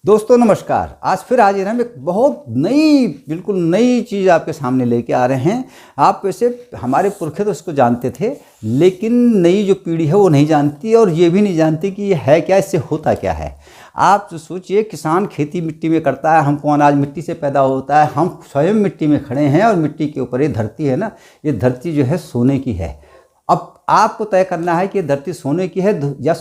दोस्तों नमस्कार। आज फिर हाजिर हम एक बहुत नई बिल्कुल नई चीज़ आपके सामने लेके आ रहे हैं। आप वैसे हमारे पुरखे तो इसको जानते थे, लेकिन नई जो पीढ़ी है वो नहीं जानती और ये भी नहीं जानती कि ये है क्या, इससे होता क्या है। आप तो सोचिए, किसान खेती मिट्टी में करता है, हमको अनाज मिट्टी से पैदा होता है, हम स्वयं मिट्टी में खड़े हैं और मिट्टी के ऊपर ये धरती है ना, ये धरती जो है सोने की है। अब आपको तय करना है कि धरती सोने की है या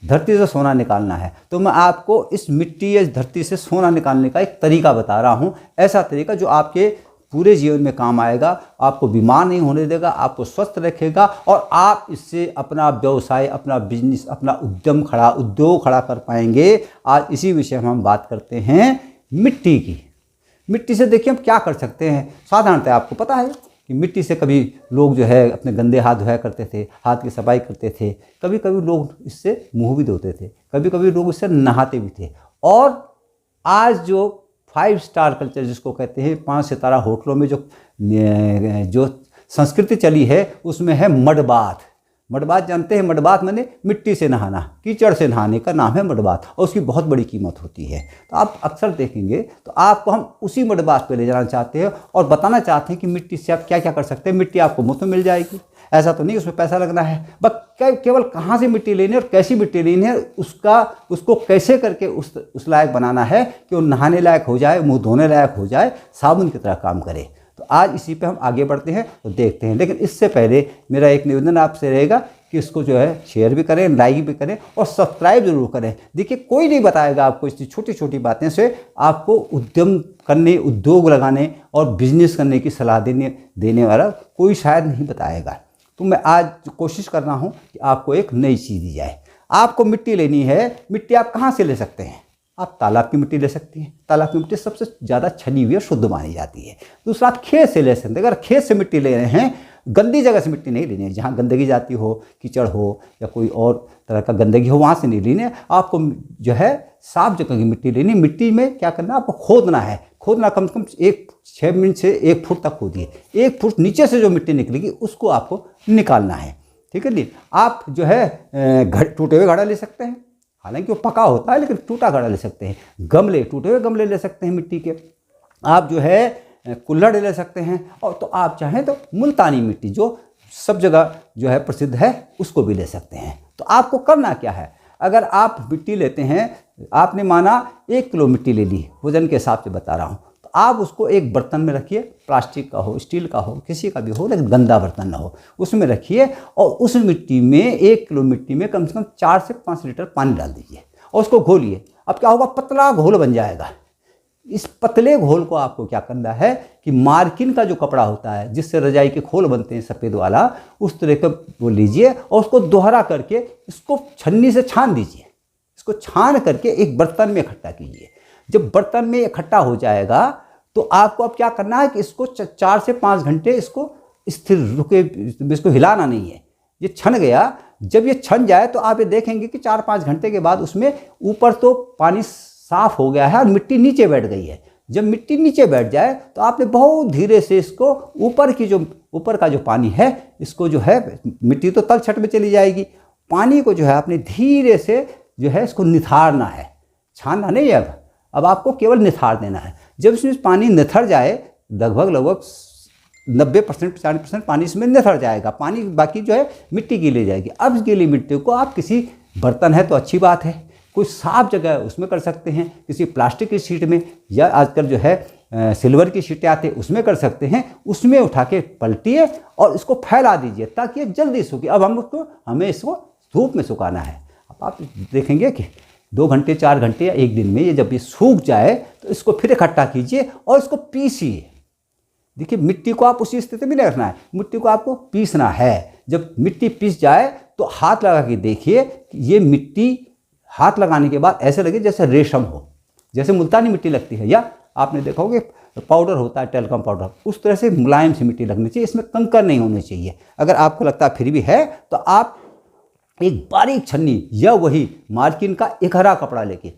धरती से सोना निकालना है। तो मैं आपको इस मिट्टी या धरती से सोना निकालने का एक तरीका बता रहा हूँ, ऐसा तरीका जो आपके पूरे जीवन में काम आएगा, आपको बीमार नहीं होने देगा, आपको स्वस्थ रखेगा और आप इससे अपना व्यवसाय, अपना बिजनेस, अपना उद्योग खड़ा कर पाएंगे। आज इसी विषय में हम बात करते हैं मिट्टी की। मिट्टी से देखिए हम क्या कर सकते हैं। साधारणतः आपको पता है कि मिट्टी से कभी लोग जो है अपने गंदे हाथ धोया करते थे, हाथ की सफाई करते थे, कभी कभी लोग इससे मुंह भी धोते थे, कभी कभी लोग इससे नहाते भी थे। और आज जो 5 स्टार कल्चर जिसको कहते हैं, 5 सितारा होटलों में जो संस्कृति चली है उसमें है मड बाथ। मड बाथ जानते हैं? मड बाथ माने मिट्टी से नहाना, कीचड़ से नहाने का नाम है मड बाथ और उसकी बहुत बड़ी कीमत होती है। तो आप अक्सर देखेंगे तो आपको हम उसी मड बाथ पे ले जाना चाहते हैं और बताना चाहते हैं कि मिट्टी से आप क्या क्या कर सकते हैं। मिट्टी आपको मुफ्त में मिल जाएगी, ऐसा तो नहीं उसमें पैसा लगना है। बस केवल कहाँ से मिट्टी लेनी है और कैसी मिट्टी लेनी है, उसको कैसे करके उस लायक बनाना है कि वो नहाने लायक हो जाए, मुँह धोने लायक हो जाए, साबुन की तरह काम करे। तो आज इसी पे हम आगे बढ़ते हैं तो देखते हैं। लेकिन इससे पहले मेरा एक निवेदन आपसे रहेगा कि इसको जो है शेयर भी करें, लाइक भी करें और सब्सक्राइब जरूर करें। देखिए, कोई नहीं बताएगा आपको इस छोटी छोटी बातें से आपको उद्यम करने, उद्योग लगाने और बिजनेस करने की सलाह देने वाला कोई शायद नहीं बताएगा। तो मैं आज कोशिश कर रहा हूँ कि आपको एक नई चीज़ दी जाए। आपको मिट्टी लेनी है। मिट्टी आप कहाँ से ले सकते हैं? आप तालाब की मिट्टी ले सकती हैं। तालाब की मिट्टी सबसे ज़्यादा छनी हुई और शुद्ध मानी जाती है। दूसरा, आप खेत से ले सकते हैं। अगर खेत से मिट्टी ले रहे हैं, गंदी जगह से मिट्टी नहीं लेनी है, जहाँ गंदगी जाती हो, कीचड़ हो या कोई और तरह का गंदगी हो, वहाँ से नहीं लेनी है। आपको जो है साफ जगह की मिट्टी लेनी है। मिट्टी में क्या करना है, आपको खोदना है। खोदना कम से कम 6 मिनट से 1 फुट तक खोदिए। 1 फुट नीचे से जो मिट्टी निकलेगी उसको आपको निकालना है। ठीक है जी। आप जो है टूटे हुए घड़ा ले सकते हैं, हालांकि वो पका होता है, लेकिन टूटा घड़ा ले सकते हैं। टूटे हुए गमले ले सकते हैं मिट्टी के। आप जो है कुल्हड़ ले सकते हैं। और तो आप चाहें तो मुल्तानी मिट्टी जो सब जगह जो है प्रसिद्ध है, उसको भी ले सकते हैं। तो आपको करना क्या है, अगर आप मिट्टी लेते हैं, आपने माना 1 किलो मिट्टी ले ली, वजन के हिसाब से बता रहा हूँ, तो आप उसको एक बर्तन में रखिए, प्लास्टिक का हो, स्टील का हो, किसी का भी हो, लेकिन गंदा बर्तन ना हो, उसमें रखिए और उस मिट्टी में 1 किलो मिट्टी में कम से कम 4 से 5 लीटर पानी डाल दीजिए और उसको घोलिए। अब क्या होगा, पतला घोल बन जाएगा। इस पतले घोल को आपको क्या करना है कि मार्किन का जो कपड़ा होता है जिससे रजाई के खोल बनते हैं सफ़ेद वाला, उस तरह का वो लीजिए और उसको दोहरा करके इसको छन्नी से छान दीजिए। इसको छान करके एक बर्तन में इकट्ठा कीजिए। जब बर्तन में इकट्ठा हो जाएगा तो आपको अब क्या करना है कि इसको 4 से 5 घंटे इसको स्थिर रुके, इसको हिलाना नहीं है। ये छन गया, जब ये छन जाए तो आप ये देखेंगे कि 4-5 घंटे के बाद उसमें ऊपर तो पानी साफ हो गया है और मिट्टी नीचे बैठ गई है। जब मिट्टी नीचे बैठ जाए तो आपने बहुत धीरे से इसको ऊपर का जो पानी है, इसको जो है, मिट्टी तो तलछट में चली जाएगी, पानी को जो है आपने धीरे से जो है इसको निथारना है, छानना नहीं है। अब आपको केवल निथार देना है। जब इसमें पानी निथर जाए, लगभग 90% 95% पानी इसमें निथर जाएगा, पानी बाकी जो है मिट्टी गीली जाएगी। अब इस गीली मिट्टी को आप किसी बर्तन है तो अच्छी बात है, कोई साफ जगह है उसमें कर सकते हैं, किसी प्लास्टिक की शीट में, या आजकल जो है सिल्वर की शीटें आती है उसमें कर सकते हैं। उसमें उठा के पलटिए और इसको फैला दीजिए ताकि ये जल्दी सूखे। अब हमें इसको धूप में सुखाना है। अब आप देखेंगे कि 2 घंटे 4 घंटे या 1 दिन में ये जब ये सूख जाए तो इसको फिर इकट्ठा कीजिए और इसको पीसिए। देखिए, मिट्टी को आप उसी स्थिति में नहीं रखना है, मिट्टी को आपको पीसना है। जब मिट्टी पीस जाए तो हाथ लगा के देखिए कि ये मिट्टी हाथ लगाने के बाद ऐसे लगे जैसे रेशम हो, जैसे मुल्तानी मिट्टी लगती है, या आपने देखा होगा पाउडर होता है टेल्कम पाउडर, उस तरह से मुलायम सी मिट्टी लगनी चाहिए। इसमें कंकर नहीं होने चाहिए। अगर आपको लगता है फिर भी है तो आप एक बारीक छन्नी या वही मार्किन का एक हरा कपड़ा लेके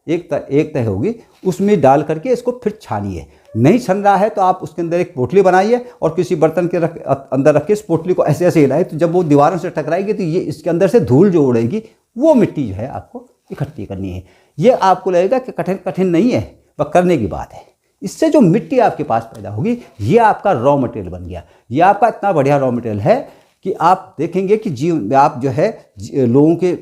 एक तह होगी, उसमें डाल करके इसको फिर छानिए। नहीं छन रहा है तो आप उसके अंदर एक पोटली बनाइए और किसी बर्तन के अंदर रख के इस पोटली को ऐसे ऐसे हिलाए, तो जब वो दीवारों से टकराएगी तो ये इसके अंदर से धूल जो उड़ेगी वो मिट्टी जो है आपको इकट्ठी करनी है। ये आपको लगेगा कि कठिन कठिन नहीं है, वह करने की बात है। इससे जो मिट्टी आपके पास पैदा होगी, ये आपका रॉ मटेरियल बन गया। ये आपका इतना बढ़िया रॉ मटेरियल है कि आप देखेंगे कि जीवन आप जो है लोगों के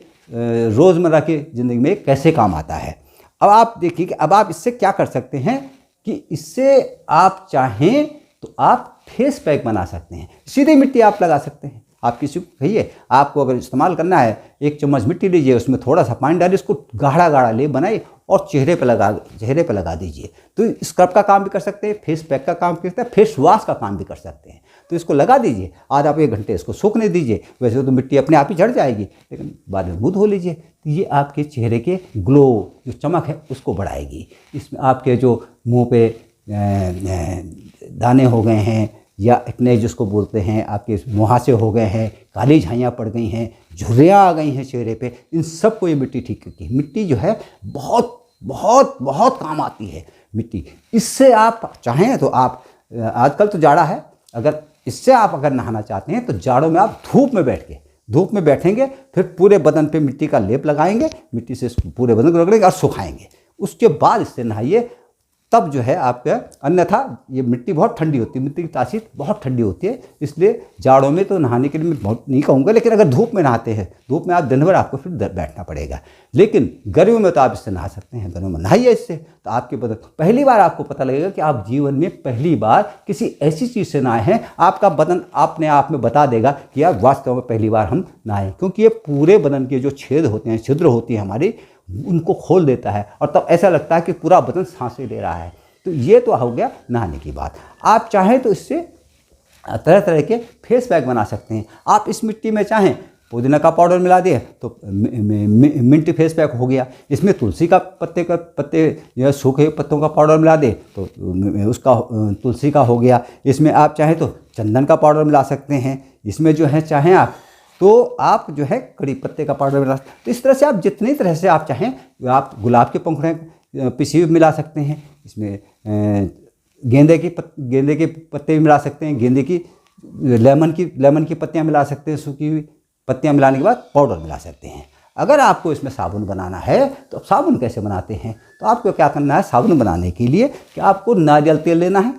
रोज़मर्रा की ज़िंदगी में कैसे काम आता है। अब आप देखिए कि अब आप इससे क्या कर सकते हैं कि इससे आप चाहें तो आप फेस पैक बना सकते हैं। सीधे मिट्टी आप लगा सकते हैं। आप किसी को कहिए, आपको अगर इस्तेमाल करना है, 1 चम्मच मिट्टी लीजिए, उसमें थोड़ा सा पानी डालिए, इसको गाढ़ा गाढ़ा ले बनाइए और चेहरे पे लगा दीजिए। तो स्क्रब का काम भी कर सकते हैं, फेस पैक का काम कर सकते हैं, फेस वॉश का काम भी कर सकते हैं। तो इसको लगा दीजिए, आज आप 1 घंटे इसको सूखने दीजिए। वैसे तो मिट्टी अपने आप ही झड़ जाएगी, लेकिन बाद में मुँह धो लीजिए। तो ये आपके चेहरे के ग्लो, जो चमक है, उसको बढ़ाएगी। इसमें आपके जो मुँह पे दाने हो गए हैं या एक्ने जिसको बोलते हैं, आपके मुहासे हो गए हैं, काली झाइयाँ पड़ गई हैं, झुर्रियाँ आ गई हैं चेहरे पे, इन सब को ये मिट्टी ठीक करती है। मिट्टी जो है बहुत बहुत बहुत काम आती है मिट्टी। इससे आप चाहें तो आप, आजकल तो जाड़ा है, अगर इससे आप अगर नहाना चाहते हैं तो जाड़ों में आप धूप में बैठेंगे, फिर पूरे बदन पे मिट्टी का लेप लगाएंगे, मिट्टी से पूरे बदन को रगड़ेंगे और सुखाएंगे। उसके बाद इससे नहाइए, तब जो है आपका, अन्यथा ये मिट्टी बहुत ठंडी होती है, मिट्टी की तासीर बहुत ठंडी होती है। इसलिए जाड़ों में तो नहाने के लिए मैं बहुत नहीं कहूँगा, लेकिन अगर धूप में नहाते हैं, धूप में आप दिन भर आपको फिर बैठना पड़ेगा। लेकिन गर्मियों में तो आप इससे नहा सकते हैं, गर्मियों में नहाइए इससे, तो आपके बदन पहली बार आपको पता लगेगा कि आप जीवन में पहली बार किसी ऐसी चीज़ से नहाए हैं। आपका बदन अपने आप में बता देगा कि यार वास्तव में पहली बार हम नहाए, क्योंकि ये पूरे बदन के जो छेद होते हैं, छिद्र होती है हमारी, उनको खोल देता है और तब ऐसा लगता है कि पूरा बदन सांसें ले रहा है। तो ये तो हो गया नहाने की बात। आप चाहें तो इससे तरह तरह के फेस पैक बना सकते हैं। आप इस मिट्टी में चाहें पुदीना का पाउडर मिला दिए तो मिंट फेस पैक हो गया। इसमें तुलसी का पत्ते या सूखे पत्तों का पाउडर मिला दे तो उसका तुलसी का हो गया। इसमें आप चाहें तो चंदन का पाउडर मिला सकते हैं। इसमें जो है चाहें आप तो आप जो है कड़ी पत्ते का पाउडर मिला। तो इस तरह से आप जितनी तरह से आप चाहें, आप गुलाब के पंखुड़ियाँ पिसी हुई मिला सकते हैं। इसमें गेंदे के पत्ते भी मिला सकते हैं, गेंदे की लेमन की पत्तियाँ मिला सकते हैं, सूखी हुई पत्तियाँ मिलाने के बाद पाउडर मिला सकते हैं। अगर आपको इसमें साबुन बनाना है तो साबुन कैसे बनाते हैं, तो आपको क्या करना है, साबुन बनाने के लिए कि आपको नारियल तेल लेना है।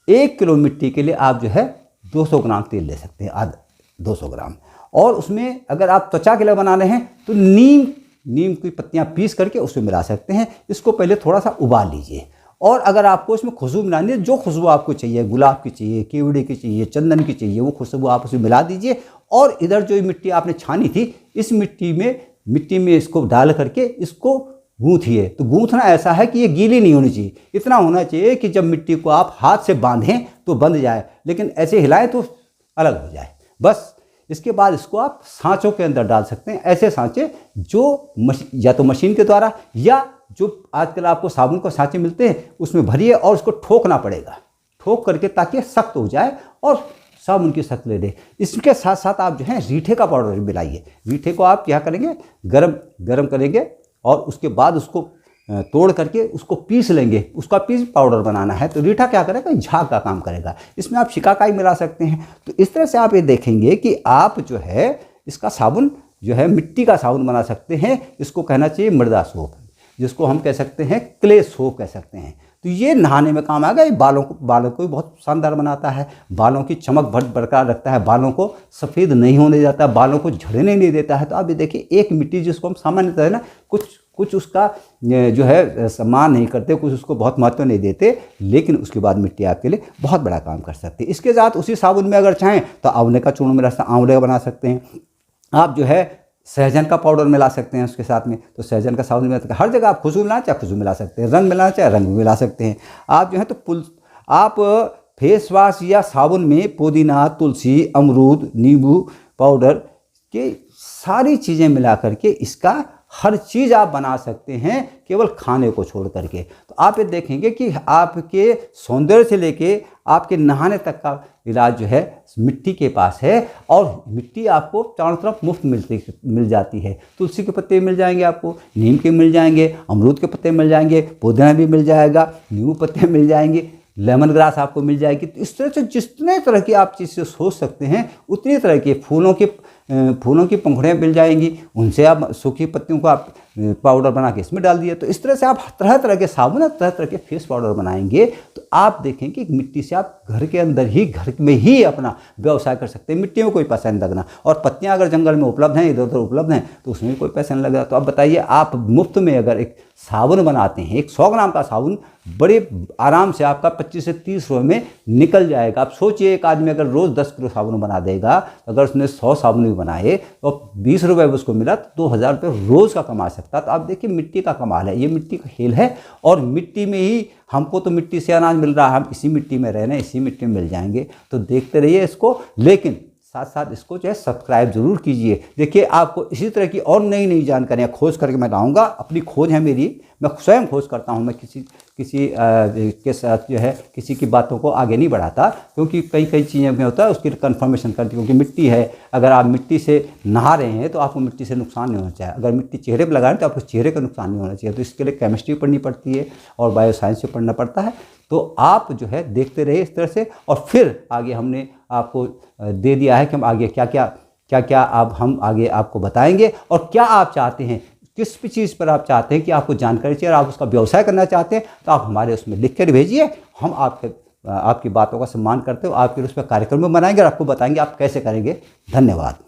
1 किलो मिट्टी के लिए आप जो है 200 ग्राम तेल ले सकते हैं, आधा 200 ग्राम। और उसमें अगर आप त्वचा के लिए बनाने हैं तो नीम की पत्तियां पीस करके उसमें मिला सकते हैं। इसको पहले थोड़ा सा उबाल लीजिए। और अगर आपको इसमें खुशबू मिलानी है, जो खुशबू आपको चाहिए, गुलाब की चाहिए, केवड़े की चाहिए, चंदन की चाहिए, वो खुशबू आप उसमें मिला दीजिए। और इधर जो मिट्टी आपने छानी थी, इस मिट्टी में इसको डाल करके इसको गूँथिए। तो गूँथना ऐसा है कि ये गीली नहीं होनी चाहिए, इतना होना चाहिए कि जब मिट्टी को आप हाथ से बांधें तो बंध जाए, लेकिन ऐसे हिलाएं तो अलग हो जाए। बस इसके बाद इसको आप सांचों के अंदर डाल सकते हैं। ऐसे सांचे जो या तो मशीन के द्वारा या जो आजकल आपको साबुन को सांचे मिलते हैं उसमें भरिए और उसको ठोकना पड़ेगा, ठोक करके ताकि सख्त हो जाए और साबुन की शक्ल ले दे। इसके साथ साथ आप जो है रीठे का पाउडर मिलाइए। रीठे को आप क्या करेंगे, गरम करेंगे और उसके बाद उसको तोड़ करके उसको पीस लेंगे। उसका पीस पाउडर बनाना है तो रीठा क्या करेगा, झाग का काम करेगा। इसमें आप शिकाकाई मिला सकते हैं। तो इस तरह से आप ये देखेंगे कि आप जो है इसका साबुन जो है मिट्टी का साबुन बना सकते हैं। इसको कहना चाहिए मृदा सोप, जिसको हम कह सकते हैं क्ले सोप कह सकते हैं। तो ये नहाने में काम आएगा। ये बालों को भी बहुत शानदार बनाता है, बालों की चमक बरकरार रखता है, बालों को सफ़ेद नहीं होने देता, बालों को झड़ने नहीं देता है। तो आप ये देखिए, एक मिट्टी जिसको हम सामान्यतः है ना कुछ उसका जो है सम्मान नहीं करते, कुछ उसको बहुत महत्व नहीं देते, लेकिन उसके बाद मिट्टी आपके लिए बहुत बड़ा काम कर सकती है। इसके साथ उसी साबुन में अगर चाहें तो आंवले का चूर्ण मिला, आंवले का बना सकते हैं। आप जो है सहजन का पाउडर मिला सकते हैं उसके साथ में। तो सहजन का साबुन मिला सकते हैं। हर जगह आप खुशबू मिलाना चाहे खुशबू मिला सकते हैं, रंग मिलाना चाहे रंग भी मिला सकते हैं। आप जो है तो आप फेस वॉश या साबुन में पुदीना, तुलसी, अमरूद, नींबू पाउडर के सारी चीज़ें मिला करके इसका हर चीज़ आप बना सकते हैं, केवल खाने को छोड़ करके। तो आप ये देखेंगे कि आपके सौंदर्य से लेके आपके नहाने तक का इलाज जो है मिट्टी के पास है। और मिट्टी आपको चारों तरफ मुफ्त मिल जाती है। तुलसी के पत्ते मिल जाएंगे आपको, नीम के मिल जाएंगे, अमरूद के पत्ते मिल जाएंगे, पुदीना भी मिल जाएगा, नींबू पत्ते मिल जाएंगे, लेमन ग्रास आपको मिल जाएगी। तो इस तरह से जितने तरह की आप चीज़ें सोच सकते हैं उतनी तरह के फूलों के फूलों की पंखुड़ियाँ मिल जाएंगी, उनसे आप सूखी पत्तियों को आप पाउडर बना के इसमें डाल दिए। तो इस तरह से आप तरह तरह के साबुन, तरह तरह के फेस पाउडर बनाएंगे तो आप देखेंगे कि मिट्टी से आप घर के अंदर ही, घर में ही अपना व्यवसाय कर सकते हैं। मिट्टी में कोई पैसा नहीं लगना, और पत्तियां अगर जंगल में उपलब्ध हैं, इधर उधर उपलब्ध हैं, तो उसमें कोई पैसा नहीं लग रहा। तो अब बताइए, आप मुफ्त में अगर एक साबुन बनाते हैं, एक 100 ग्राम का साबुन बड़े आराम से आपका 25 से 30 रुपये में निकल जाएगा। आप सोचिए, एक आदमी अगर रोज़ 10 किलो साबुन बना देगा, अगर उसने 100 साबुन भी बनाए तो 20 रुपये उसको मिला तो 2000 रुपये रोज़ का कमा सकता। तो आप देखिए, मिट्टी का कमाल है, ये मिट्टी का खेल है। और मिट्टी में ही हमको तो मिट्टी से अनाज मिल रहा है, हम इसी मिट्टी में रह रहे हैं, इसी मिट्टी में मिल जाएंगे। तो देखते रहिए इसको, लेकिन साथ साथ इसको जो है सब्सक्राइब जरूर कीजिए। देखिए, आपको इसी तरह की और नई नई जानकारियाँ खोज करके मैं लाऊंगा। अपनी खोज है मेरी, मैं स्वयं खोज करता हूँ। मैं किसी के साथ जो है किसी की बातों को आगे नहीं बढ़ाता, क्योंकि कई चीज़ें में होता है उसकी कंफर्मेशन करती, क्योंकि मिट्टी है। अगर आप मिट्टी से नहा रहे हैं तो आपको मिट्टी से नुकसान नहीं होना चाहिए। अगर मिट्टी चेहरे पर लगा रहे हैं तो आपको चेहरे का नुकसान नहीं होना चाहिए। तो इसके लिए केमिस्ट्री पढ़नी पड़ती है और बायो साइंस से पढ़ना पड़ता है। तो आप जो है देखते रहिए इस तरह से, और फिर आगे हमने आपको दे दिया है कि हम आगे क्या आप हम आगे आपको बताएंगे, और क्या आप चाहते हैं, किस भी चीज़ पर आप चाहते हैं कि आपको जानकारी चाहिए और आप उसका व्यवसाय करना चाहते हैं, तो आप हमारे उसमें लिख कर भेजिए। हम आपकी बातों का सम्मान करते हुए आपके उस पर कार्यक्रम बनाएंगे और आपको बताएंगे आप कैसे करेंगे। धन्यवाद।